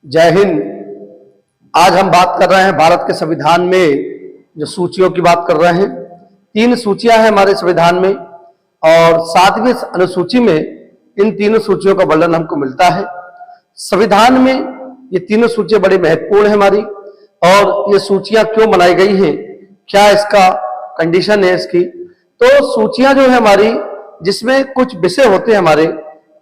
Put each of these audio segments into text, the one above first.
जय हिंद। आज हम बात कर रहे हैं भारत के संविधान में जो सूचियों की बात कर रहे हैं। 3 सूचियां हैं हमारे संविधान में और 7वीं अनुसूची में इन तीनों सूचियों का वर्णन हमको मिलता है। संविधान में ये तीनों सूचियां बड़ी महत्वपूर्ण है हमारी, और ये सूचियां क्यों बनाई गई हैं, क्या इसका कंडीशन है इसकी। तो सूचियां जो है हमारी, जिसमें कुछ विषय होते हैं हमारे,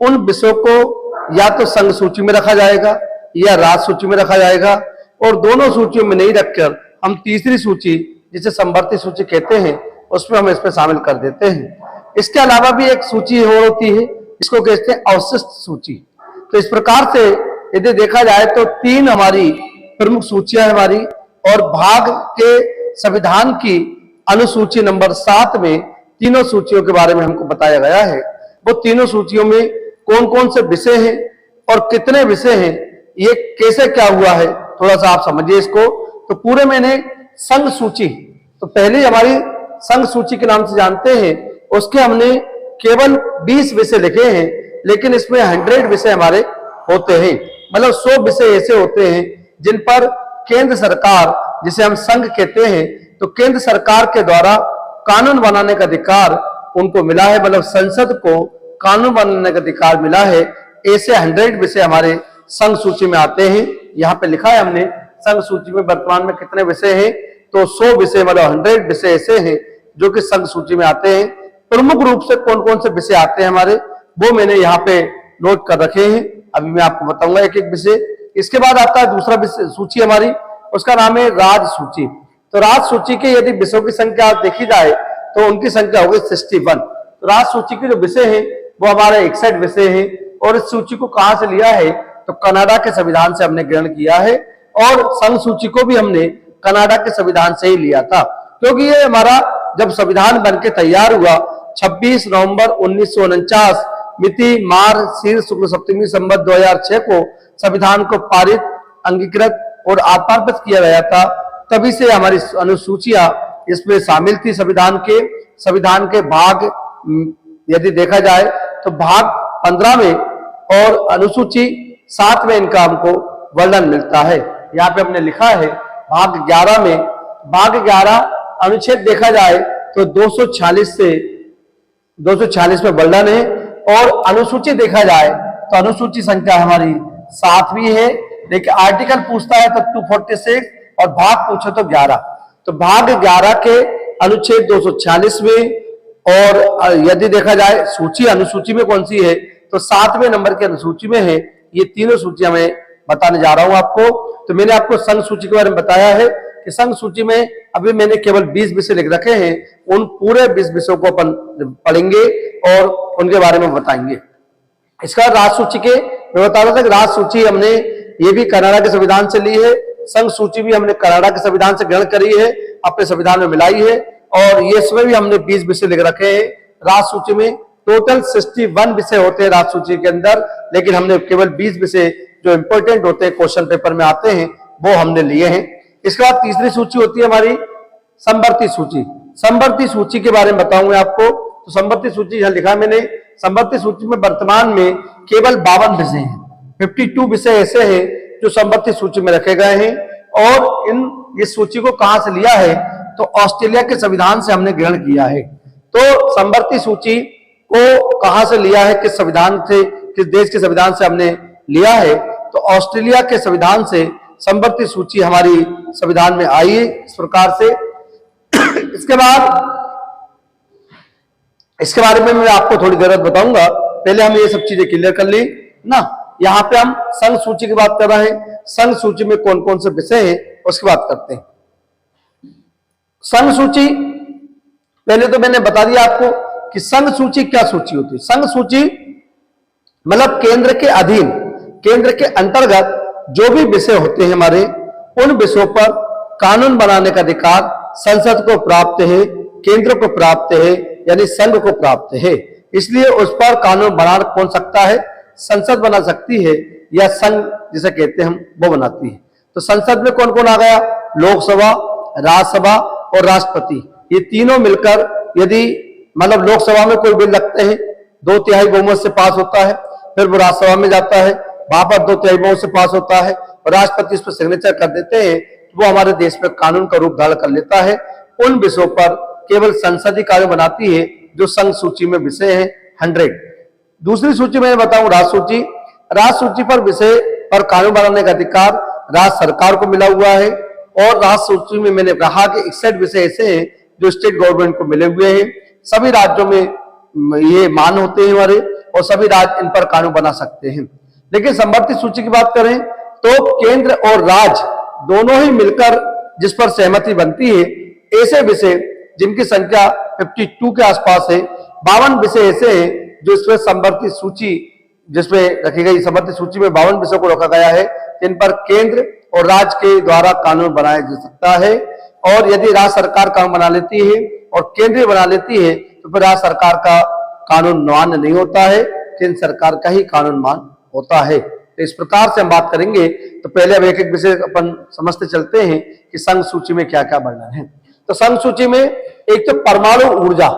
उन विषयों को या तो संघ सूची में रखा जाएगा या राज्य सूची में रखा जाएगा, और दोनों सूचियों में नहीं रखकर हम तीसरी सूची, जिसे समवर्ती सूची कहते हैं, उसमें हम इसमें शामिल कर देते हैं। इसके अलावा भी एक सूची और होती है, इसको कहते हैं अवशिष्ट सूची। तो इस प्रकार से यदि देखा जाए तो 3 हमारी प्रमुख सूचियां हमारी, और भाग के संविधान की अनुसूची नंबर 7 में तीनों सूचियों के बारे में हमको बताया गया है। वो तीनों सूचियों में कौन कौन से विषय हैं और कितने विषय हैं, ये कैसे क्या हुआ है, थोड़ा सा आप समझिए इसको। तो पूरे मैंने संघ सूची, तो पहले हमारी संघ सूची के नाम से जानते हैं, उसके हमने केवल 20 विषय लिखे हैं, लेकिन इसमें 100 विषय हमारे होते हैं। मतलब 100 विषय ऐसे होते हैं जिन पर केंद्र सरकार, जिसे हम संघ कहते हैं, तो केंद्र सरकार के द्वारा कानून बनाने का अधिकार उनको मिला है। मतलब संसद को कानून बनाने का अधिकार मिला है। ऐसे 100 विषय हमारे संघ सूची में आते हैं। यहाँ पे लिखा है हमने संघ सूची में वर्तमान में कितने विषय हैं, तो 100 विषय, मतलब 100 विषय ऐसे हैं जो कि संघ सूची में आते हैं। प्रमुख रूप से कौन कौन से विषय आते हैं हमारे, वो मैंने यहाँ पे नोट कर रखे हैं। अभी मैं आपको बताऊंगा एक एक विषय। इसके बाद आता है दूसरा विषय सूची हमारी, उसका नाम है राज्य सूची। तो राज्य सूची के यदि विषयों की संख्या देखी जाए तो उनकी संख्या होगी 61। तो राज्य सूची के जो विषय हैं वो हमारे 61 विषय हैं। और इस सूची को कहां से लिया है, तो कनाडा के संविधान से हमने ग्रहण किया है, और संघ सूची को भी हमने कनाडा के संविधान से ही लिया था। क्योंकि ये हमारा जब संविधान बनके तैयार हुआ 26 नवंबर 1949 मिति मार शीर शुक्ल सप्तमी संवत 2006 को संविधान को पारित, अंगीकृत और आत्मार्पित किया गया था। तभी से हमारी अनुसूचियां इसमें शामिल थी। संविधान के भाग यदि देखा जाए तो भाग 15 में और अनुसूची 7 में इनका हमको वर्णन मिलता है। यहाँ पे हमने लिखा है भाग 11 में, भाग 11 अनुच्छेद देखा जाए तो 246 में वर्णन है, और अनुसूची देखा जाए तो अनुसूची संख्या हमारी 7वीं है। लेकिन आर्टिकल पूछता है तो 246 और भाग पूछो तो 11। तो भाग 11 के अनुच्छेद 246 में, और यदि देखा जाए सूची अनुसूची में कौन सी है, तो 7वें नंबर की अनुसूची में है। ये तीनों सूचियां मैं बताने जा रहा हूं आपको। तो मैंने आपको संघ सूची के बारे में बताया है कि संघ सूची में अभी मैंने केवल 20 विषय लिख रखे हैं। उन पूरे 20 विषयों को अपन पढ़ेंगे और उनके बारे में बताएंगे। इसका राज्य सूची के मैं बता रहा था कि राज्य सूची हमने ये भी कनाडा के संविधान से ली है, संघ सूची भी हमने कनाडा के संविधान से ग्रहण करी है, अपने संविधान में मिलाई है, और ये इसमें भी हमने 20 विषय लिख रखे हैं। राज्य सूची में टोटल 61 विषय होते हैं राज्य सूची के अंदर, लेकिन हमने केवल 20 विषय जो इंपॉर्टेंट होते हैं, क्वेश्चन पेपर में आते हैं, वो हमने लिए हैं। इसके बाद तीसरी सूची होती है हमारी समवर्ती सूची। समवर्ती सूची के बारे में बताऊंगा आपको। तो समवर्ती सूची यहां लिखा है मैंने। समवर्ती सूची में वर्तमान में केवल 52 विषय हैं। 52 विषय ऐसे हैं जो समवर्ती सूची में रखे गए हैं। और इस सूची को कहां से लिया है, तो ऑस्ट्रेलिया के संविधान से हमने ग्रहण किया है। तो समवर्ती सूची को कहां से लिया है, किस संविधान से, किस देश के संविधान से हमने लिया है, तो ऑस्ट्रेलिया के संविधान से समवर्ती सूची हमारी संविधान में आई है इस प्रकार से। इसके बाद इसके बारे में मैं आपको थोड़ी देर बताऊंगा। पहले हम ये सब चीजें क्लियर कर ली ना। यहाँ पे हम संघ सूची की बात कर रहे हैं। संघ सूची में कौन कौन से विषय हैं उसकी बात करते हैं। संघ सूची पहले तो मैंने बता दिया आपको कि संघ सूची क्या सूची होती है। संघ सूची मतलब केंद्र के अधीन, केंद्र के अंतर्गत जो भी विषय होते हैं हमारे, उन विषयों पर कानून बनाने का अधिकार संसद को प्राप्त है, केंद्र को प्राप्त है, यानी संघ को प्राप्त है। इसलिए उस पर कानून बना कौन सकता है, संसद बना सकती है, या संघ जिसे कहते हैं हम वो बनाती है। तो संसद में कौन कौन आ गया, लोकसभा, राज्यसभा और राष्ट्रपति। ये तीनों मिलकर यदि मतलब लोकसभा में कोई बिल रखते हैं 2/3 बहुमत से पास होता है, फिर वो राज्यसभा में जाता है, वहां पर 2/3 बहुमत से पास होता है, और राष्ट्रपति उस पर सिग्नेचर कर देते हैं तो वो हमारे देश में कानून का रूप धारण कर लेता है। उन विषयों पर केवल संसद ही कानून बनाती है जो संघ सूची में विषय है 100। दूसरी सूची में बताऊं राज सूची। राज सूची पर विषय पर कानून बनाने का अधिकार राज्य सरकार को मिला हुआ है और राज सूची में मैंने कहा कि 61 विषय ऐसे हैं जो स्टेट गवर्नमेंट को मिले हुए हैं। सभी राज्यों में ये मान होते हैं हमारे और सभी राज्य इन पर कानून बना सकते हैं। लेकिन समवर्ती सूची की बात करें तो केंद्र और राज्य दोनों ही मिलकर जिस पर सहमति बनती है ऐसे विषय जिनकी संख्या 52 के आसपास है। 52 विषय ऐसे हैं जो इसमें समवर्ती सूची जिसमें रखी गई समवर्ती सूची में 52 विषयों को रखा गया है जिन पर केंद्र और राज्य के द्वारा कानून बनाया जा सकता है। और यदि राज्य सरकार कानून बना लेती है और केंद्र बना लेती है तो फिर राज्य सरकार का कानून मान्य नहीं होता है, केंद्र सरकार का ही कानून मान्य होता है। तो इस प्रकार से हम बात करेंगे। तो पहले अब एक एक विषय अपन समझते चलते हैं कि संघ सूची में क्या क्या वर्णन है। तो संघ सूची में एक तो परमाणु ऊर्जा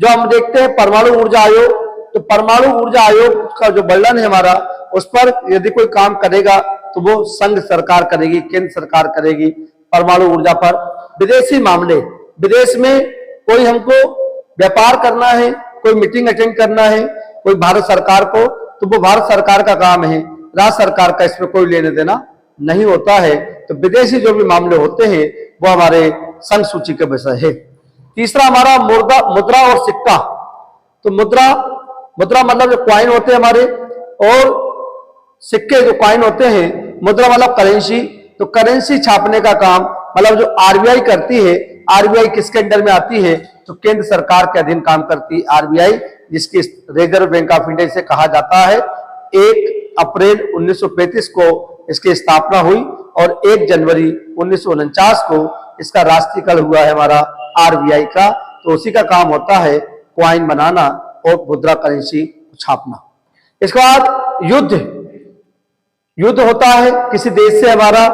जो हम देखते हैं परमाणु ऊर्जा आयोग, तो परमाणु ऊर्जा आयोग का जो वर्णन है हमारा उस पर यदि कोई काम करेगा तो वो संघ सरकार करेगी, केंद्र सरकार करेगी परमाणु ऊर्जा पर। विदेशी मामले, विदेश में कोई हमको व्यापार करना है, कोई मीटिंग अटेंड करना है कोई भारत सरकार को, तो वो भारत सरकार का काम है, राज्य सरकार का इसमें कोई लेने देना नहीं होता है। तो विदेशी जो भी मामले होते हैं वो हमारे संघ सूची का विषय है। तीसरा हमारा मुद्रा और सिक्का। तो मुद्रा मतलब जो कॉइन होते हैं हमारे और सिक्के जो कॉइन होते हैं, मुद्रा मतलब करेंसी। तो करेंसी छापने का काम मतलब जो आरबीआई करती है, आरबीआई किसके अंडर में आती है तो केंद्र सरकार के अधीन काम करती है आरबीआई, जिसकी रिजर्व बैंक ऑफ इंडिया से कहा जाता है। 1 अप्रैल 1935 को इसकी स्थापना हुई और 1 जनवरी 1949 को इसका राष्ट्रीयकरण हुआ है हमारा आरबीआई का। तो उसी का काम होता है कॉइन बनाना और मुद्रा करेंसी छापना। इसके बाद युद्ध होता है किसी देश से हमारा,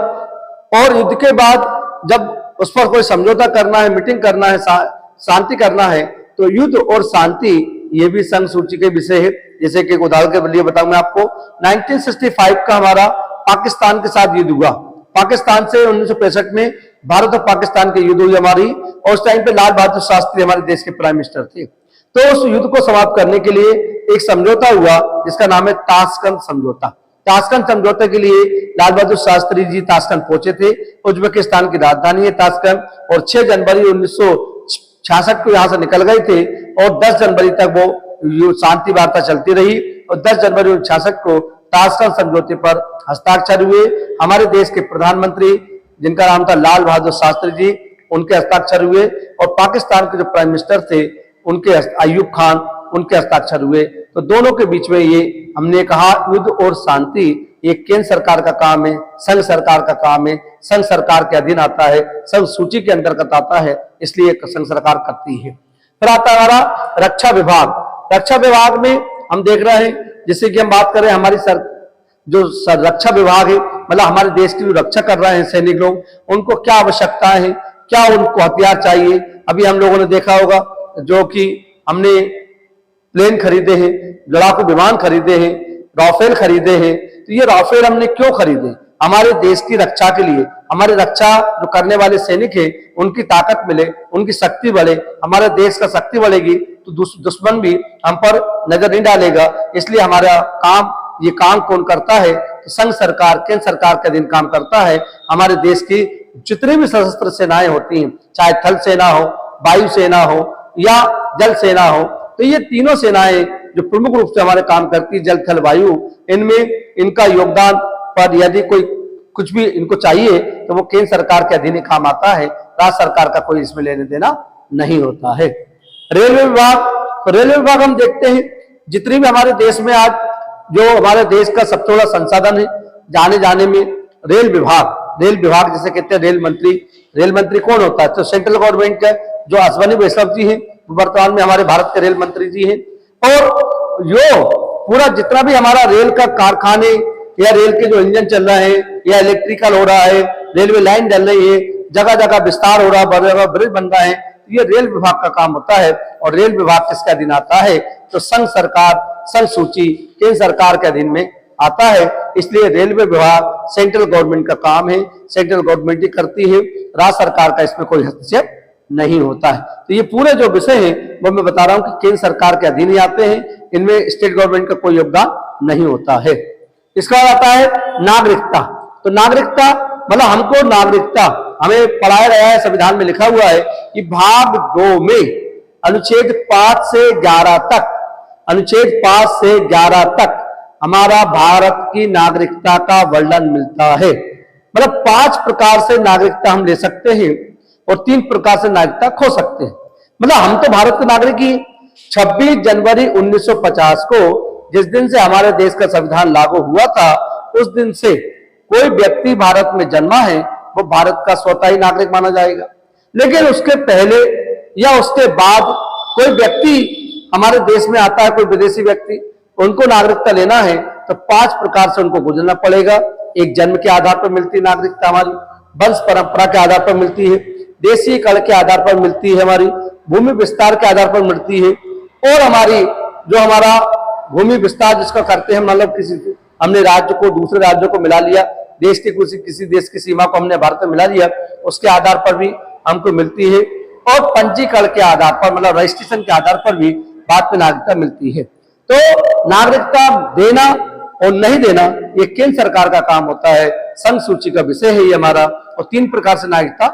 और युद्ध के बाद जब उस पर कोई समझौता करना है, मीटिंग करना है, शांति करना है, तो युद्ध और शांति ये भी संघ सूची के विषय है। जैसे कि उदाहरण के लिए बताऊं मैं आपको, 1965 का हमारा पाकिस्तान के साथ युद्ध हुआ। पाकिस्तान से 1965 में भारत और पाकिस्तान की युद्ध हुई हमारी, और उस टाइम पे लाल बहादुर शास्त्री हमारे देश के प्राइम मिनिस्टर थे। तो उस युद्ध को समाप्त करने के लिए एक समझौता हुआ जिसका नाम है ताशकंद समझौता। ताशकंद समझौते के लिए लाल बहादुर शास्त्री जी ताशकंद पहुंचे थे। उज्बेकिस्तान की राजधानी है ताशकंद, और 6 जनवरी 1966 को यहां से निकल गए थे और 10 जनवरी तक वो शांति वार्ता चलती रही, और 10 जनवरी 1966 को ताशकंद समझौते पर हस्ताक्षर हुए। हमारे देश के प्रधानमंत्री जिनका नाम था लाल बहादुर शास्त्री जी, उनके हस्ताक्षर हुए, और पाकिस्तान के जो प्राइम मिनिस्टर थे उनके अयूब खान, उनके हस्ताक्षर हुए। तो दोनों के बीच में ये हमने कहा युद्ध और शांति ये केंद्र सरकार का काम है, संघ सरकार का काम है, संघ सरकार के अधीन आता है, संघ सूची के अंतर्गत आता है, इसलिए संघ सरकार करती है। फिर आता है हमारा रक्षा विभाग। रक्षा विभाग में हम देख रहे हैं, जैसे कि हम बात करें हमारी जो रक्षा विभाग है, मतलब हमारे देश की जो रक्षा कर रहे हैं सैनिक लोग, उनको क्या आवश्यकताएं हैं, क्या उनको हथियार चाहिए। अभी हम लोगों ने देखा होगा जो कि हमने प्लेन खरीदे हैं, लड़ाकू विमान खरीदे हैं, राफेल खरीदे हैं। तो ये राफेल हमने क्यों खरीदे? हमारे देश की रक्षा के लिए। हमारे रक्षा जो करने वाले सैनिक हैं उनकी ताकत मिले, उनकी शक्ति बढ़े, हमारे देश का शक्ति बढ़ेगी तो दुश्मन भी हम पर नजर नहीं डालेगा। इसलिए हमारा ये काम कौन करता है तो संघ सरकार, केंद्र सरकार के अधीन काम करता है। हमारे देश की जितनी भी सशस्त्र सेनाएं होती हैं, चाहे थल सेना हो, वायु सेना हो या जल सेना हो, तो ये तीनों सेनाएं जो प्रमुख रूप से हमारे काम करती है, जल थल वायु, इनमें इनका योगदान पर यदि कोई कुछ भी इनको चाहिए तो वो केंद्र सरकार के अधीन काम आता है, राज्य सरकार का कोई इसमें लेने देना नहीं होता है। रेलवे विभाग, तो रेलवे विभाग हम देखते हैं जितनी भी हमारे देश में आज जो हमारे देश का सबसे बड़ा संसाधन है जाने जाने में रेल विभाग जिसे कहते हैं रेल मंत्री कौन होता है तो सेंट्रल गवर्नमेंट का जो अश्विनी वैष्णव जी हैं, वर्तमान में हमारे भारत के रेल मंत्री जी हैं। और जो पूरा जितना भी हमारा रेल का कारखाने या रेल के जो इंजन चल रहे हैं या इलेक्ट्रिकल हो रहा है, रेलवे लाइन डल रही है, जगह जगह विस्तार हो रहा है, ब्रिज बन रहा है, ये रेल विभाग का काम होता है। और रेल विभाग किसके अधीन आता है तो संघ सरकार, संघ सूची केंद्र सरकार के अधीन में आता है। इसलिए रेलवे विभाग सेंट्रल गवर्नमेंट का काम है, सेंट्रल गवर्नमेंट ही करती है, राज्य सरकार का इसमें कोई हस्तक्षेप नहीं होता है। तो ये पूरे जो विषय हैं वो मैं बता रहा हूं कि केंद्र सरकार के अधीन ही आते हैं, इनमें स्टेट गवर्नमेंट का कोई योगदान नहीं होता है। इसके बाद आता है नागरिकता। तो नागरिकता मतलब हमको नागरिकता हमें पढ़ाया गया है, संविधान में लिखा हुआ है कि भाग 2 में अनुच्छेद 5 से 11 तक, अनुच्छेद 5 से 11 तक हमारा भारत की नागरिकता का वर्णन मिलता है। मतलब 5 प्रकार से नागरिकता हम ले सकते हैं और 3 प्रकार से नागरिकता खो सकते हैं। मतलब हम तो भारत के नागरिक ही। 26 जनवरी 1950 को जिस दिन से हमारे देश का संविधान लागू हुआ था, उस दिन से कोई व्यक्ति भारत में जन्मा है वो भारत का स्वतः ही नागरिक माना जाएगा। लेकिन उसके पहले या उसके बाद कोई व्यक्ति हमारे देश में आता है, कोई विदेशी व्यक्ति, उनको नागरिकता लेना है तो 5 प्रकार से उनको गुजरना पड़ेगा। एक, जन्म के आधार पर मिलती है नागरिकता हमारी, वंश परंपरा के आधार पर मिलती है, देशी कल के आधार पर मिलती है, हमारी भूमि विस्तार के आधार पर मिलती है, और हमारी जो हमारा भूमि विस्तार जिसका करते हैं, मतलब किसी हमने राज्य को दूसरे राज्यों को मिला लिया, देश के किसी देश की सीमा को हमने भारत में मिला लिया, उसके आधार पर भी हमको मिलती है, और पंजीकरण के आधार पर मतलब रजिस्ट्रेशन के आधार पर भी भारत में नागरिकता मिलती है। तो नागरिकता देना और नहीं देना ये केंद्र सरकार का काम होता है, संघ सूची का विषय है ये हमारा। और 3 प्रकार से नागरिकता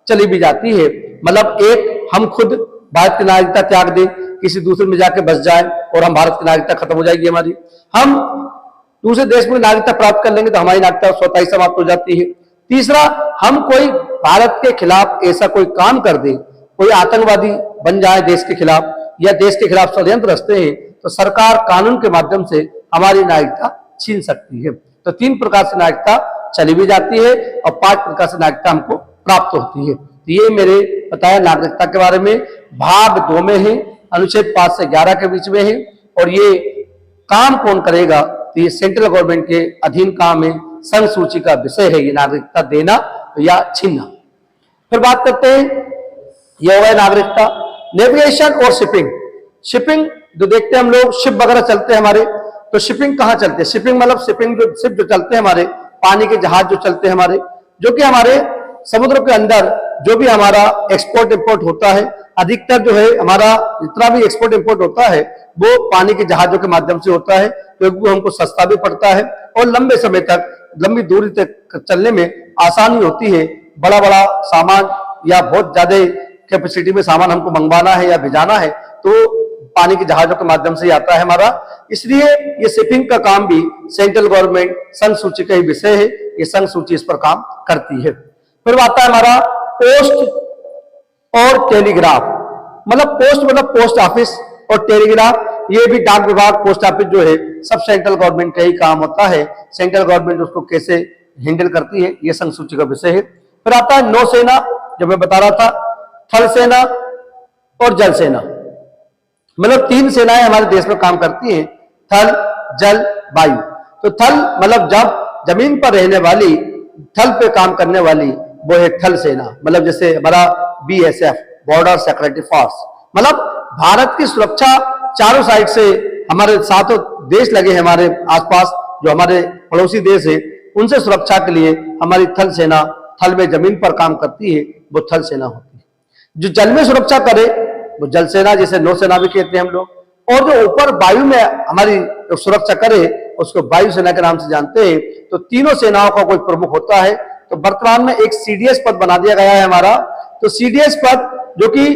चली भी जाती है। मतलब एक, हम खुद भारत की नागरिकता त्याग दें, किसी दूसरे में जाके बस जाए और हम भारत की नागरिकता खत्म हो जाएगी हमारी। हम दूसरे देश में नागरिकता प्राप्त कर लेंगे तो हमारी नागरिकता स्वतः ही समाप्त हो जाती है। तीसरा, हम कोई भारत के खिलाफ ऐसा कोई काम कर दे, कोई आतंकवादी बन जाए देश के खिलाफ या देश के खिलाफ षड्यंत्र रचते हैं, तो सरकार कानून के माध्यम से हमारी नागरिकता छीन सकती है। तो 3 प्रकार से नागरिकता चली भी जाती है और 5 प्रकार से नागरिकता हमको प्राप्त होती है। तो ये मेरे बताया नागरिकता के बारे में। भाग 2 में है, अनुच्छेद 5 से 11 के बीच में है, और ये काम कौन करेगा तो ये सेंट्रल गवर्नमेंट के अधीन काम है, संघ सूची का विषय है ये नागरिकता देना या छीनना। फिर बात करते हैं, यह हो गया नागरिकता। नेविगेशन और शिपिंग। शिपिंग जो देखते हैं हम लोग, शिप वगैरह चलते हैं हमारे, तो शिपिंग कहाँ चलते हैं? शिपिंग मतलब शिपिंग जो शिप जो चलते हैं हमारे, पानी के जहाज जो चलते हैं हमारे, जो कि हमारे समुद्र के अंदर जो भी हमारा एक्सपोर्ट इंपोर्ट होता है, अधिकतर जो है हमारा जितना भी एक्सपोर्ट इंपोर्ट होता है वो पानी के जहाजों के माध्यम से होता है, क्योंकि वो हमको सस्ता भी पड़ता है और लंबे समय तक, लंबी दूरी तक चलने में आसानी होती है। बड़ा बड़ा सामान या बहुत ज्यादा कैपेसिटी में सामान हमको मंगवाना है या भिजाना है तो पानी के जहाजों के माध्यम से आता है हमारा। इसलिए ये शिपिंग का काम भी सेंट्रल गवर्नमेंट संघ सूची का ही विषय है, ये संघ सूची इस पर काम करती है। फिर आता है हमारा पोस्ट और टेलीग्राफ। मतलब पोस्ट मतलब पोस्ट ऑफिस और टेलीग्राफ ये भी डाक विभाग, पोस्ट ऑफिस जो है सब सेंट्रल गवर्नमेंट का ही काम होता है। सेंट्रल गवर्नमेंट उसको कैसे हैंडल करती है ये संघ सूची का विषय है। फिर आता है नौसेना, जो मैं बता रहा था, थल सेना और जल सेना। मतलब 3 सेनाएं हमारे देश में काम करती हैं, थल, जल, वायु। तो थल मतलब जब जमीन पर रहने वाली, थल पे काम करने वाली वो है थल सेना। मतलब जैसे हमारा BSF, बॉर्डर सिक्योरिटी फोर्स, मतलब भारत की सुरक्षा चारों साइड से हमारे साथों देश लगे हैं हमारे आसपास, जो हमारे पड़ोसी देश है, उनसे सुरक्षा के लिए हमारी थल सेना, थल में जमीन पर काम करती है, वो थल सेना होती है। जो जल में सुरक्षा करे वो जल सेना, जिसे नौसेना भी कहते हैं हम लोग, और जो ऊपर वायु में हमारी सुरक्षा करे उसको वायु सेना के नाम से जानते हैं। तो तीनों सेनाओं का कोई प्रमुख होता है। तो वर्तमान में एक CDS पद बना दिया गया है हमारा। तो CDS पद, जो कि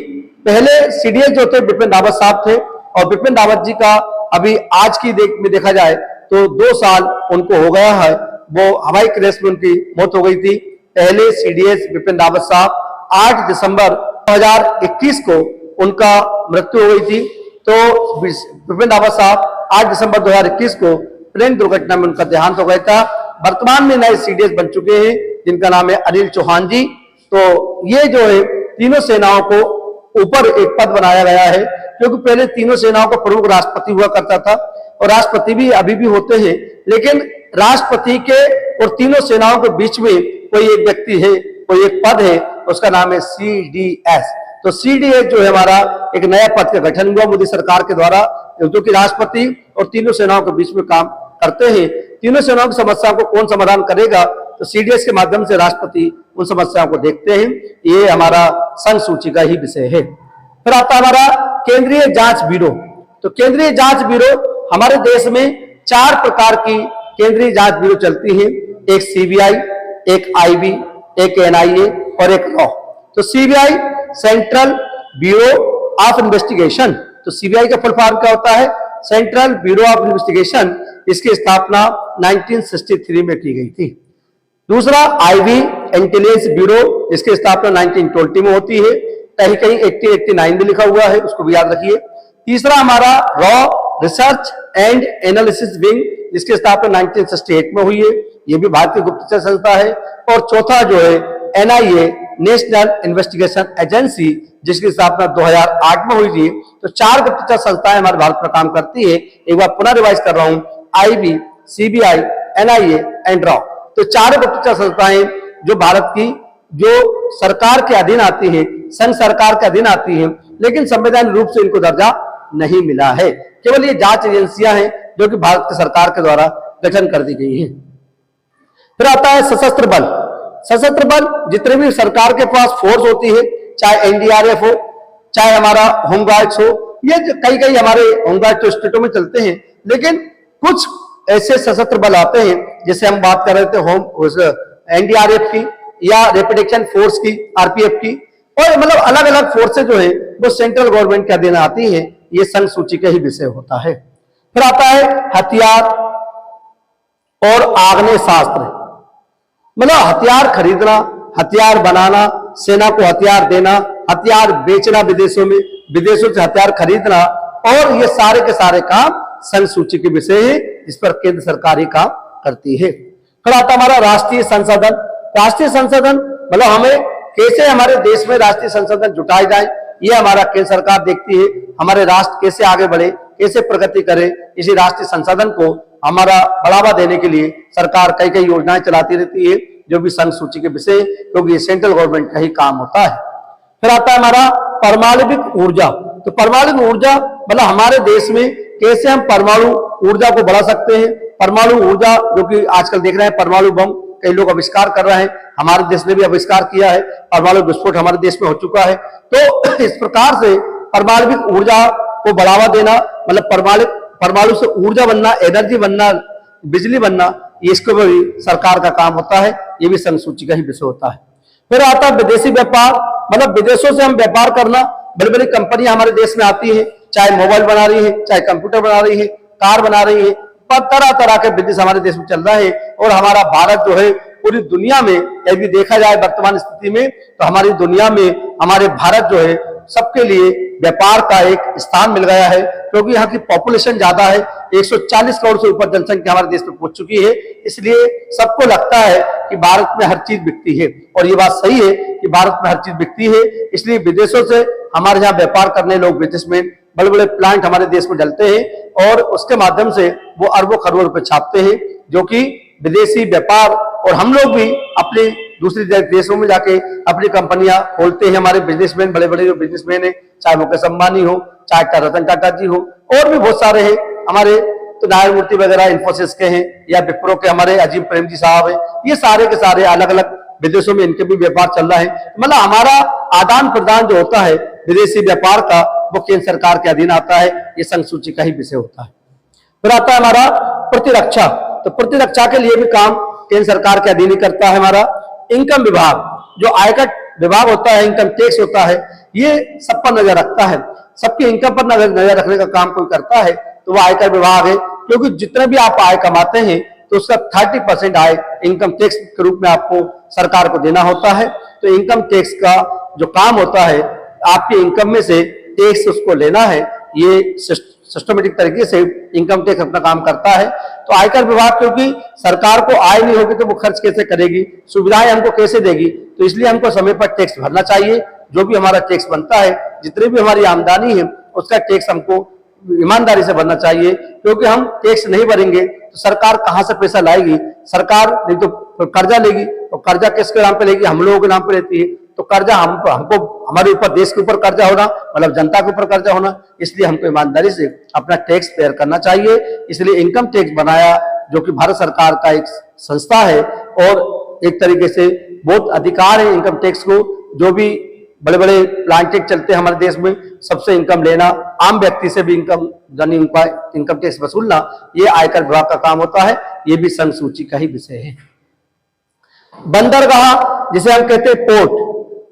पहले CDS जो थे बिपिन रावत साहब थे, और बिपिन रावत जी का अभी आज की में देखा जाए तो 2 साल उनको हो गया है, वो हवाई क्रैश में उनकी मौत हो गई थी। पहले CDS बिपिन रावत साहब 8 दिसंबर 2021 को उनका मृत्यु हो गई थी। तो बिपिन रावत साहब 8 दिसंबर 2021 को ट्रेन दुर्घटना में उनका देहांत हो गया था। वर्तमान में नए CDS बन चुके हैं जिनका नाम है अनिल चौहान जी। तो ये जो है तीनों सेनाओं को ऊपर एक पद बनाया गया है, क्योंकि पहले तीनों सेनाओं का प्रमुख राष्ट्रपति हुआ करता था, और राष्ट्रपति भी अभी भी होते हैं, लेकिन राष्ट्रपति के और तीनों सेनाओं के बीच में कोई एक व्यक्ति है, कोई एक पद है, उसका नाम है CDS। तो CDS जो है हमारा एक नया पद का गठन हुआ मोदी सरकार के द्वारा, जो कि राष्ट्रपति और तीनों सेनाओं के बीच में काम करते हैं। तीनों सेनाओं की समस्याओं को कौन समाधान करेगा, तो सीडीएस के माध्यम से राष्ट्रपति उन समस्याओं को देखते हैं। ये हमारा संघ सूची का ही विषय है। फिर आता है हमारा केंद्रीय जांच ब्यूरो। तो केंद्रीय जांच ब्यूरो हमारे देश में 4 प्रकार की केंद्रीय जांच ब्यूरो चलती है। एक सीबीआई, एक आईबी, एक एनआईए और एक रॉ। तो CBI central bureau of investigation, तो सीबीआई का फुल फॉर्म क्या होता है, सेंट्रल ब्यूरो ऑफ इन्वेस्टिगेशन। इसकी स्थापना 1963 में की गई थी। दूसरा आईबी इंटेलिजेंस ब्यूरो, इसकी स्थापना 1920 में होती है, कहीं कहीं 1889 में लिखा हुआ है, उसको भी याद रखिए। तीसरा हमारा raw research and analysis wing, इसकी स्थापना 1968 में हुई है, ये भी भारतीय गुप्तचर संस्था है। और चौथा जो है एनआईए, नेशनल इन्वेस्टिगेशन एजेंसी, जिसकी स्थापना 2008 में हुई थी। तो 4 गुप्तचर संस्थाएं हमारे भारत में काम करती है। एक बार पुनः रिवाइज कर रहा हूं, IB, CBI, NIA and raw. तो 4 गुप्तचर संस्थाएं जो भारत की जो सरकार के अधीन आती है, संघ सरकार के अधीन आती है, लेकिन संवैधानिक रूप से इनको दर्जा नहीं मिला है। केवल ये जांच एजेंसियां हैं जो कि भारत की सरकार के द्वारा गठन कर दी गई है। फिर आता है सशस्त्र बल। सशस्त्र बल जितने भी सरकार के पास फोर्स होती है, चाहे एनडीआरएफ हो, चाहे हमारा होमगार्ड्स हो, ये कई कई हमारे होमगार्ड तो स्टेटों में चलते हैं, लेकिन कुछ ऐसे सशस्त्र बल आते हैं, जैसे हम बात कर रहे थे होम एनडीआरएफ की या रैपिड एक्शन फोर्स की, आरपीएफ की, और मतलब अलग अलग फोर्सेज जो है वो सेंट्रल गवर्नमेंट के अधीन आती है। ये संघ सूची का ही विषय होता है। फिर आता है हथियार और आग्नेय शास्त्र, मतलब हथियार खरीदना, हथियार बनाना, सेना को हथियार देना, हथियार बेचना विदेशों में, विदेशों से हथियार खरीदना, और ये सारे के सारे काम संघ सूची के विषय है, इस पर केंद्र सरकार ही काम करती है। फिर आता हमारा राष्ट्रीय संसाधन। राष्ट्रीय संसाधन मतलब हमें कैसे हमारे देश में राष्ट्रीय संसाधन जुटाए जाए, ये हमारा केंद्र सरकार देखती है। हमारे राष्ट्र कैसे आगे बढ़े, कैसे प्रगति करे, इसी राष्ट्रीय संसाधन को हमारा बढ़ावा देने के लिए सरकार कई कई योजनाएं चलाती रहती है, जो भी संघ सूची के विषय, क्योंकि ये सेंट्रल गवर्नमेंट का ही काम होता है। फिर आता है हमारा परमाणुविक ऊर्जा। तो परमाणु ऊर्जा मतलब हमारे देश में कैसे हम परमाणु ऊर्जा को बढ़ा सकते हैं। परमाणु ऊर्जा जो कि आजकल देख रहे हैं, परमाणु बम कई लोग आविष्कार कर रहे हैं, हमारे देश ने भी आविष्कार किया है, परमाणु विस्फोट हमारे देश में हो चुका है। तो इस प्रकार से परमाणुविक ऊर्जा को बढ़ावा देना, मतलब परमाणु से ऊर्जा बनना, एनर्जी बनना, बिजली बनना, इसको भी सरकार का काम होता है, ये भी संघ सूची का ही विषय होता है। फिर आता है विदेशी व्यापार, मतलब विदेशों से हम व्यापार करना। बड़ी बड़ी कंपनियां हमारे देश में आती है, चाहे मोबाइल बना रही है, चाहे कंप्यूटर बना रही है, कार बना रही है, पर तरह तरह के बिजनेस हमारे देश में चल रहा है। और हमारा भारत जो है पूरी दुनिया में यदि देखा जाए वर्तमान स्थिति में, तो हमारी दुनिया में हमारे भारत जो है सबके लिए व्यापार का एक स्थान मिल गया है, क्योंकि यहाँ की पॉपुलेशन ज्यादा है, 140 करोड़ से ऊपर जनसंख्या हमारे देश में पहुंच चुकी है। इसलिए सबको लगता है कि भारत में हर चीज बिकती है, और ये बात सही है कि भारत में हर चीज बिकती है। इसलिए विदेशों से हमारे यहाँ व्यापार करने लोग, बिजनेसमैन, बड़े बड़े प्लांट हमारे देश में डलते हैं, और उसके माध्यम से वो अरबों खरबों रुपए छापते हैं, जो कि विदेशी व्यापार। और हम लोग भी अपने दूसरे देशों में जाके अपनी कंपनियां खोलते हैं। हमारे बिजनेसमैन, बड़े बड़े जो बिजनेसमैन है, चाहे मुकेश अंबानी हो, चाहे रतन टाटा जी हो, और भी बहुत सारे हैं हमारे, तो नारायण मूर्ति वगैरह इन्फोसिस के हैं, या विप्रो के हमारे अजीम प्रेम जी साहब हैं, ये सारे के सारे अलग अलग विदेशों में इनके भी व्यापार चल रहा है। मतलब हमारा आदान प्रदान जो होता है विदेशी व्यापार का, वो केंद्र सरकार के अधीन आता है, ये संघ सूची का ही विषय होता है। फिर आता है हमारा प्रतिरक्षा। तो प्रतिरक्षा के लिए भी काम केंद्र सरकार के अधीन ही करता है। हमारा इनकम विभाग, जो आयकर विभाग होता है, इनकम टैक्स होता है, ये सब पर नजर रखता है, सबकी इनकम पर नजर रखने का काम कोई करता है तो वो आयकर विभाग है। क्योंकि जितना भी आप आय कमाते हैं तो उसका 30% आय इनकम टैक्स के रूप में आपको सरकार को देना होता है। तो इनकम टैक्स का जो काम होता है, आपकी इनकम में से टैक्स उसको लेना है, ये सिस्टमेटिक तरीके से इनकम टैक्स अपना काम करता है। तो आयकर विभाग, क्योंकि सरकार को आय नहीं होगी तो वो खर्च कैसे करेगी, सुविधाएं हमको कैसे देगी, तो इसलिए हमको समय पर टैक्स भरना चाहिए। जो भी हमारा टैक्स बनता है, जितनी भी हमारी आमदनी है, उसका टैक्स हमको ईमानदारी से भरना चाहिए। क्योंकि हम टैक्स नहीं भरेंगे तो सरकार कहां से पैसा लाएगी, सरकार नहीं तो कर्जा लेगी, और कर्जा किसके नाम पे लेगी, हम लोगों के नाम पे लेती है। तो कर्जा हमको हमारे ऊपर, देश के ऊपर कर्जा होना मतलब जनता के ऊपर कर्जा होना, इसलिए हमको ईमानदारी से अपना टैक्स पेयर करना चाहिए। इसलिए इनकम टैक्स बनाया जो कि भारत सरकार का एक संस्था है और एक तरीके से बहुत अधिकार है इनकम टैक्स को। जो भी बड़े बड़े प्लान टैक्स चलते हैं हमारे देश में, सबसे इनकम लेना, आम व्यक्ति से भी इनकम टैक्स वसूलना, ये आयकर विभाग का काम होता है। ये भी संघ सूची का ही विषय है। बंदरगाह, जिसे हम कहते हैं पोर्ट,